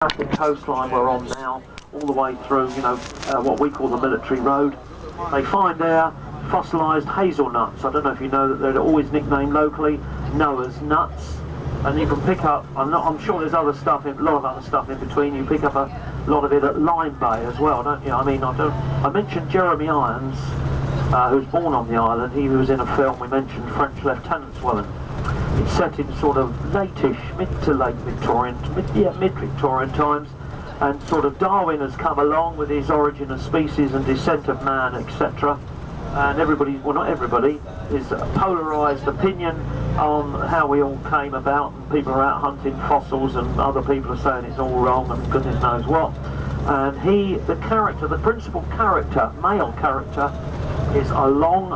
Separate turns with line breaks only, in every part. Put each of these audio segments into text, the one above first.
fantastic coastline we're on now, all the way through, what we call the military road. They find there fossilised hazelnuts. I don't know if you know that they're always nicknamed locally Noah's nuts. And you can pick up, I'm sure there's other stuff, a lot of other stuff in between. You pick up a lot of it at Lyme Bay as well, don't you? I mentioned Jeremy Irons, who's born on the island. He was in a film we mentioned, French Lieutenant's Woman. It's set in sort of late-ish, mid to late Victorian, mid-Victorian times, and sort of Darwin has come along with his Origin of Species and Descent of Man, etc. And everybody, well not everybody, is a polarised opinion on how we all came about, and people are out hunting fossils and other people are saying it's all wrong and goodness knows what. And the principal character, male character, is along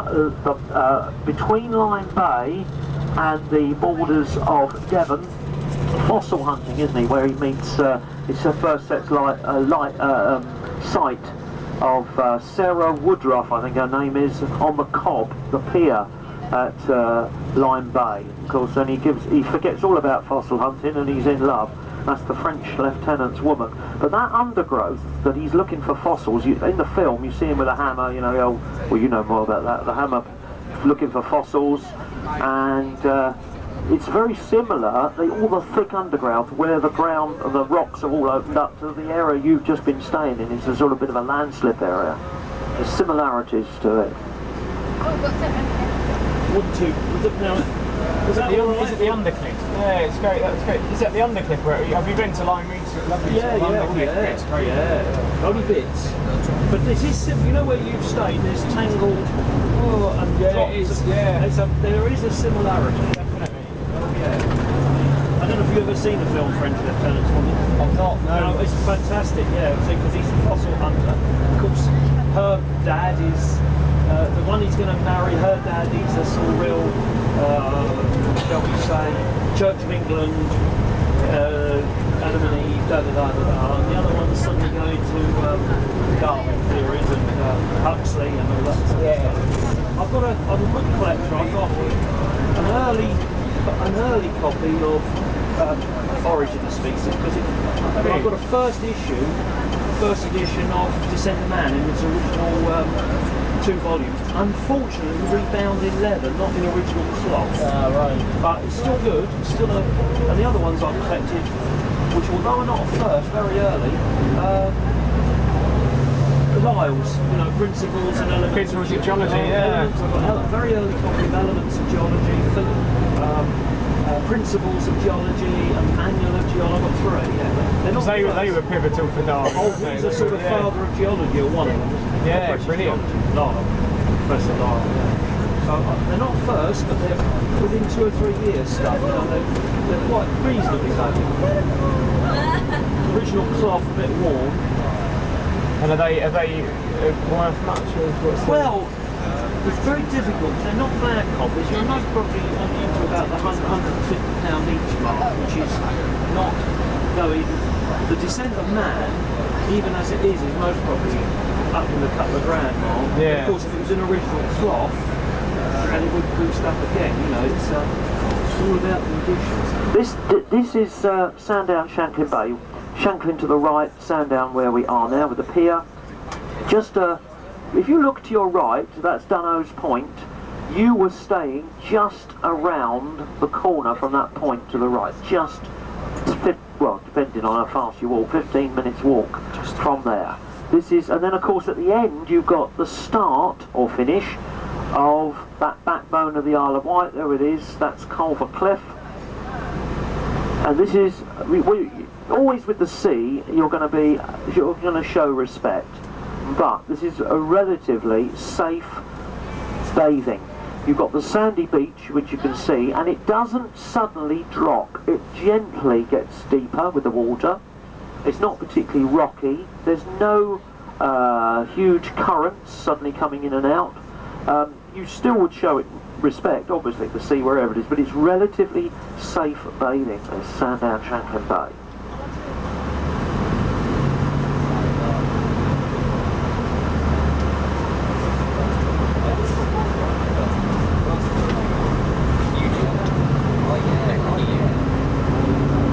between Lyme Bay and the borders of Devon, fossil hunting, isn't he, where he meets, it's her first sight of Sarah Woodruff, I think her name is, on the Cobb, the pier at Lyme Bay. Of course, then he forgets all about fossil hunting and he's in love. That's the French lieutenant's woman. But that undergrowth that he's looking for fossils, in the film you see him with a hammer, well you know more about that, the hammer looking for fossils, and it's very similar, all the thick undergrowth where the ground and the rocks have all opened up to the area you've just been staying in. It's a sort of bit of a landslip area. There's similarities to it.
Is it the undercliff? Yeah, it's great. That's great. Is that the undercliff? Have you been to Lyme recently?
It's great. Yeah, only bits. But this is, where you've stayed. There's tangled. And
yeah, it is.
There is a similarity.
Definitely.
Oh yeah. I don't know if you've ever seen the film French Lieutenant's Woman.
I've not. No.
It's fantastic. Yeah, because he's a fossil hunter. Of course, her dad is. The one he's going to marry, her dad is a sort of real, shall we say, Church of England, Adam and Eve, and the other one's suddenly going to Darwin theories and Huxley and all that sort of stuff. I'm a book collector. I've got an early copy of Origin of Species, because I've got a first edition of Descent of Man in its original 2 volumes. Unfortunately rebound in leather, not in original cloth.
Right.
But it's still good. It's still and the other ones I've collected, which although are not at first, very early, Lyle's, principles and elements.
Principles of geology, yeah.
I've got a very early copy of Elements of Geology, Principles of Geology, and Manual of Geology. I've got 3. Yeah.
They were pivotal for Darwin.
He's a sort of father of geology, or one of them.
Yeah, brilliant.
Professor Lyle. Yeah. So they're not first, but they're within 2 or 3 years stuff. They're quite reasonably valuable. Original cloth, a bit worn.
And are they worth much?
Well, it's very difficult. They're not bad copies. You're most probably only into about the £150 each mark, which is not going. The Descent of Man, even as it is most probably up in the couple of grand mark.
Yeah.
Of course, if it was an original cloth, then it would boost up again. It's all about the additions. This is Sandown, Shanklin Bay. Shanklin to the right, Sandown where we are now with the pier. Just if you look to your right, that's Dunno's Point. You were staying just around the corner from that point to the right. Just, well, depending on how fast you walk, 15 minutes walk just from there. And then of course at the end you've got the start or finish of that backbone of the Isle of Wight. There it is. That's Culver Cliff. And this is always with the sea. You're going to show respect, but this is a relatively safe bathing. You've got the sandy beach, which you can see, and it doesn't suddenly drop. It gently gets deeper with the water. It's not particularly rocky. There's no huge currents suddenly coming in and out. You still would show it respect, obviously, the sea wherever it is, but it's relatively safe bathing. There's Sandown, Shanklin Bay.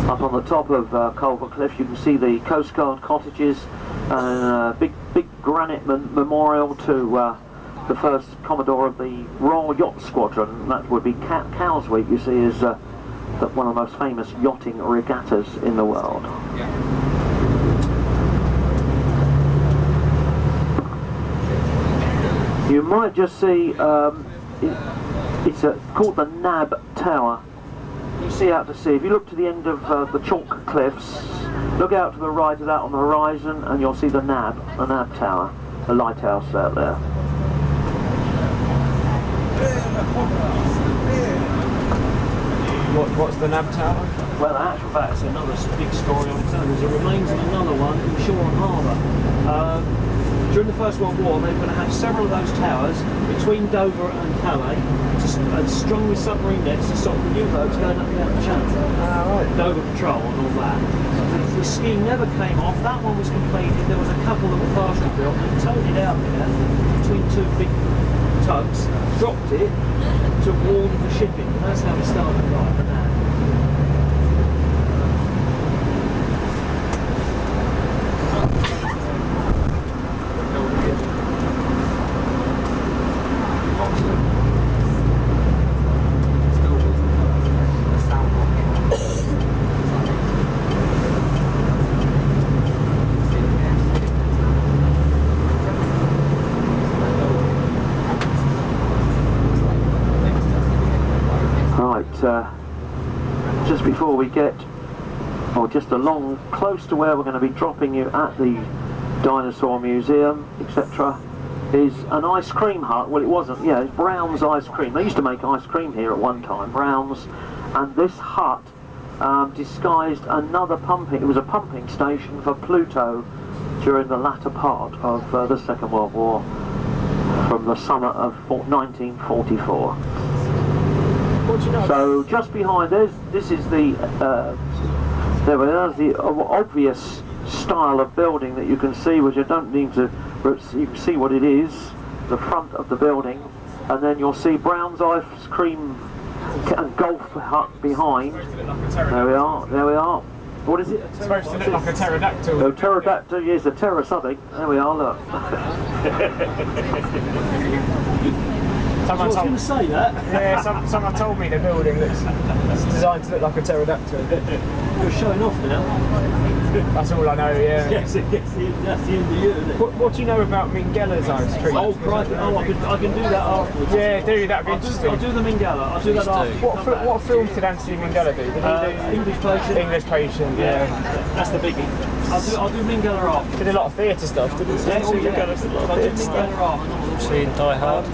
Up on the top of Culver Cliff you can see the Coast Guard cottages and big granite memorial to the first Commodore of the Royal Yacht Squadron. That would be Cowsweek, you see, is one of the most famous yachting regattas in the world. You might just see, it's called the Nab Tower. You see out to sea. If you look to the end of the chalk cliffs, look out to the right of that on the horizon, and you'll see the Nab Tower, the lighthouse out there.
What's the Nab Tower?
Well, in actual fact, it's another big story on its own. There's a remains of another one in Shoreham Harbour. During the First World War, they were going to have several of those towers between Dover and Calais, strung with submarine nets to stop the U-boats going up and down the channel.
Right.
Dover Patrol and all that. The scheme never came off. That one was completed. There was a couple that were partially built. They towed it out there between two big tugs, dropped it, took water for shipping, and that's how it started right for now. Just before we get, or just along close to where we're going to be dropping you at the Dinosaur Museum, etc., is an ice cream hut. Well, it wasn't, yeah, it's Brown's Ice Cream. They used to make ice cream here at one time, Brown's, and this hut disguised another pumping, it was a pumping station for Pluto during the latter part of the Second World War, from the summer of 1944. So just behind this is the obvious style of building that you can see, which I don't need to, but you can see what it is, the front of the building, and then you'll see Brown's Ice Cream and Golf Hut behind. There we are. What is it?
It's supposed to look like a pterodactyl.
Oh, pterodactyl, yes, a ptero something. There we are, look. I was going to say that.
Yeah, someone told me the building looks designed to look like a pterodactyl.
You're showing off now.
That's all I know, yeah.
Yes, that's the end of you, isn't it?
What do you know about Mingella's ice cream?
Oh, crikey. Oh, I can do that afterwards.
Yeah, that'd be interesting.
I'll do the Minghella. I'll do that after.
What films did Anthony Minghella do? Did he do
English Patient?
English Patient, yeah.
That's the biggie. I'll do Minghella after.
Did a lot of theatre stuff, didn't he?
Yeah, Minghella did a lot of theatre stuff.
Seen Die Hard?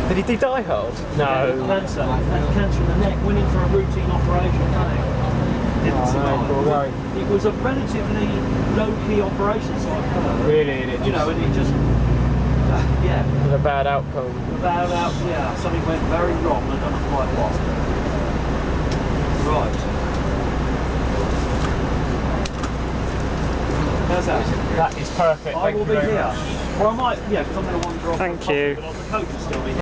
Did he do Die Hard? No.
Cancer. Had cancer in the neck, went in for a routine operation, didn't survive.
Right.
It was a relatively low-key operation, so I've heard.
Really?
You know, and it just, yeah.
With a bad outcome.
Yeah, something went very wrong, I don't know quite what. Right. How's that?
That is perfect.
I will be here. Well, I might, yeah, because I'm going to wander off.
Thank you.
But the coach will still be here.